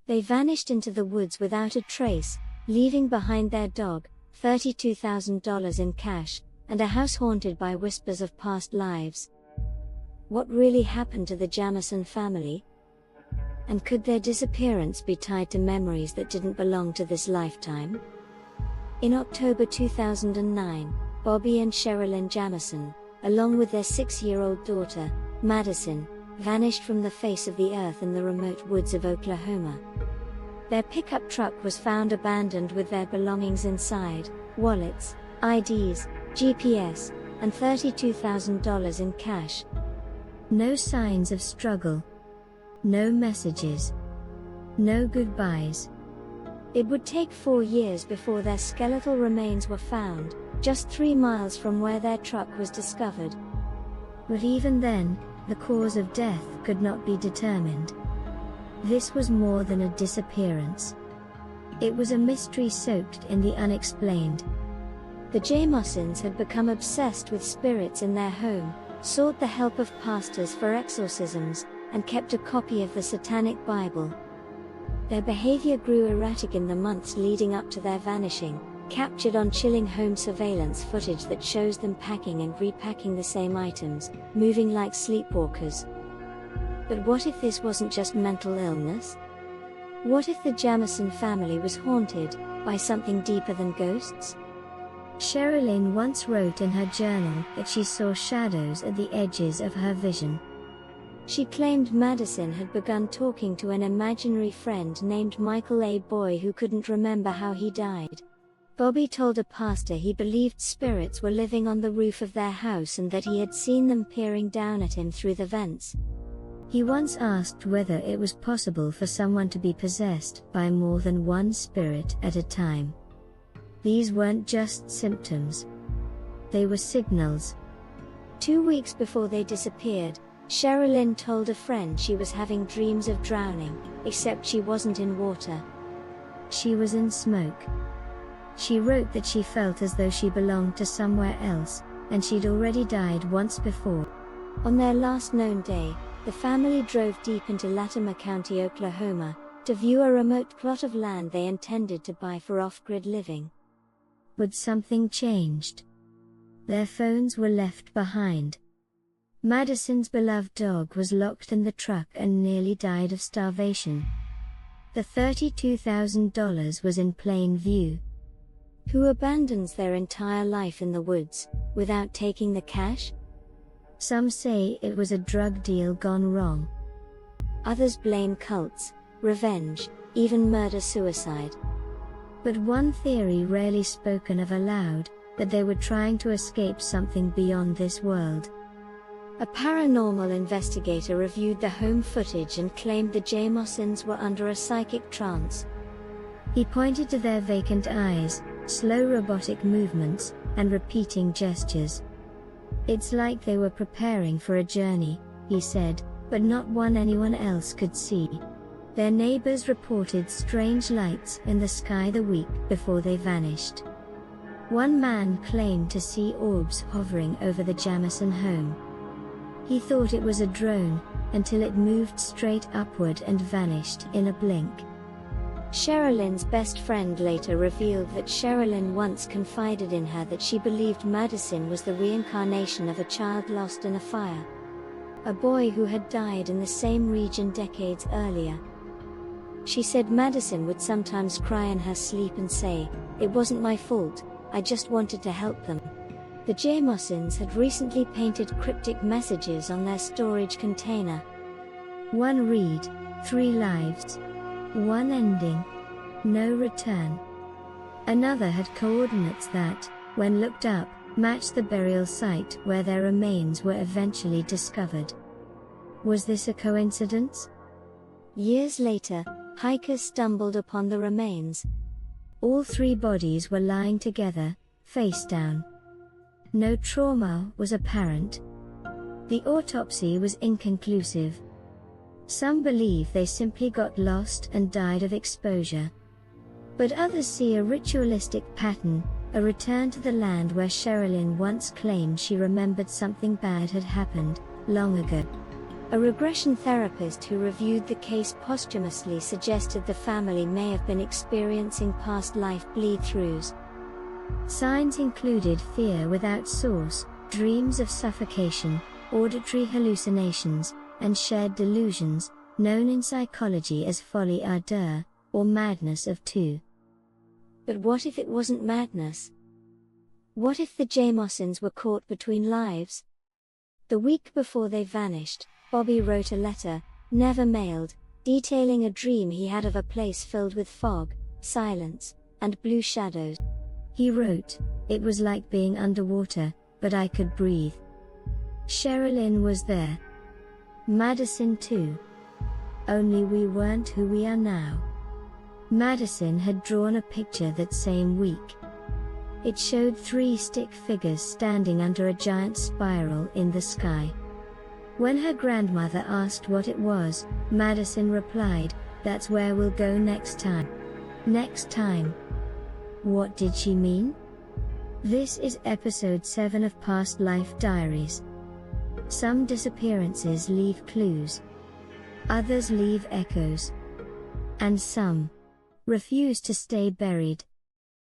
They vanished into the woods without a trace, leaving behind their dog, $32,000 in cash, and a house haunted by whispers of past lives. What really happened to the Jamison family? And could their disappearance be tied to memories that didn't belong to this lifetime? In October 2009, Bobby and Sherilynn Jamison, along with their 6-year-old daughter, Madyson, vanished from the face of the earth in the remote woods of Oklahoma. Their pickup truck was found abandoned with their belongings inside, wallets, IDs, GPS, and $32,000 in cash. No signs of struggle. No messages. No goodbyes. It would take 4 years before their skeletal remains were found, just 3 miles from where their truck was discovered. But even then, the cause of death could not be determined. This was more than a disappearance. It was a mystery soaked in the unexplained. The Jamisons had become obsessed with spirits in their home, sought the help of pastors for exorcisms, and kept a copy of the Satanic Bible. Their behavior grew erratic in the months leading up to their vanishing, captured on chilling home surveillance footage that shows them packing and repacking the same items, moving like sleepwalkers. But what if this wasn't just mental illness? What if the Jamison family was haunted by something deeper than ghosts? Sherilynn once wrote in her journal that she saw shadows at the edges of her vision. She claimed Madyson had begun talking to an imaginary friend named Michael A. Boy who couldn't remember how he died. Bobby told a pastor he believed spirits were living on the roof of their house and that he had seen them peering down at him through the vents. He once asked whether it was possible for someone to be possessed by more than one spirit at a time. These weren't just symptoms. They were signals. 2 weeks before they disappeared, Sherilynn told a friend she was having dreams of drowning, except she wasn't in water. She was in smoke. She wrote that she felt as though she belonged to somewhere else, and she'd already died once before. On their last known day, the family drove deep into Latimer County, Oklahoma, to view a remote plot of land they intended to buy for off-grid living. But something changed. Their phones were left behind. Madyson's beloved dog was locked in the truck and nearly died of starvation. The $32,000 was in plain view. Who abandons their entire life in the woods, without taking the cash? Some say it was a drug deal gone wrong. Others blame cults, revenge, even murder-suicide. But one theory rarely spoken of aloud, that they were trying to escape something beyond this world. A paranormal investigator reviewed the home footage and claimed the Jamisons were under a psychic trance. He pointed to their vacant eyes, slow robotic movements, and repeating gestures. It's like they were preparing for a journey, he said, but not one anyone else could see. Their neighbors reported strange lights in the sky the week before they vanished. One man claimed to see orbs hovering over the Jamison home. He thought it was a drone, until it moved straight upward and vanished in a blink. Sherilynn's best friend later revealed that Sherilynn once confided in her that she believed Madyson was the reincarnation of a child lost in a fire. A boy who had died in the same region decades earlier. She said Madyson would sometimes cry in her sleep and say, "It wasn't my fault, I just wanted to help them." The Jamisons had recently painted cryptic messages on their storage container. One read, 3 lives. One ending. No return. Another had coordinates that, when looked up, matched the burial site where their remains were eventually discovered. Was this a coincidence? Years later, hikers stumbled upon the remains. All 3 bodies were lying together, face down. No trauma was apparent. The autopsy was inconclusive. Some believe they simply got lost and died of exposure. But others see a ritualistic pattern, a return to the land where Sherilynn once claimed she remembered something bad had happened, long ago. A regression therapist who reviewed the case posthumously suggested the family may have been experiencing past life bleed-throughs. Signs included fear without source, dreams of suffocation, auditory hallucinations, and shared delusions, known in psychology as folie à deux, or madness of two. But what if it wasn't madness? What if the Jamisons were caught between lives? The week before they vanished, Bobby wrote a letter, never mailed, detailing a dream he had of a place filled with fog, silence, and blue shadows. He wrote, "It was like being underwater, but I could breathe. Sherilynn was there. Madyson too. Only we weren't who we are now." Madyson had drawn a picture that same week. It showed 3 stick figures standing under a giant spiral in the sky. When her grandmother asked what it was, Madyson replied, "That's where we'll go next time." Next time. What did she mean? This is episode 7 of Past Life Diaries. Some disappearances leave clues. Others leave echoes. And some refuse to stay buried.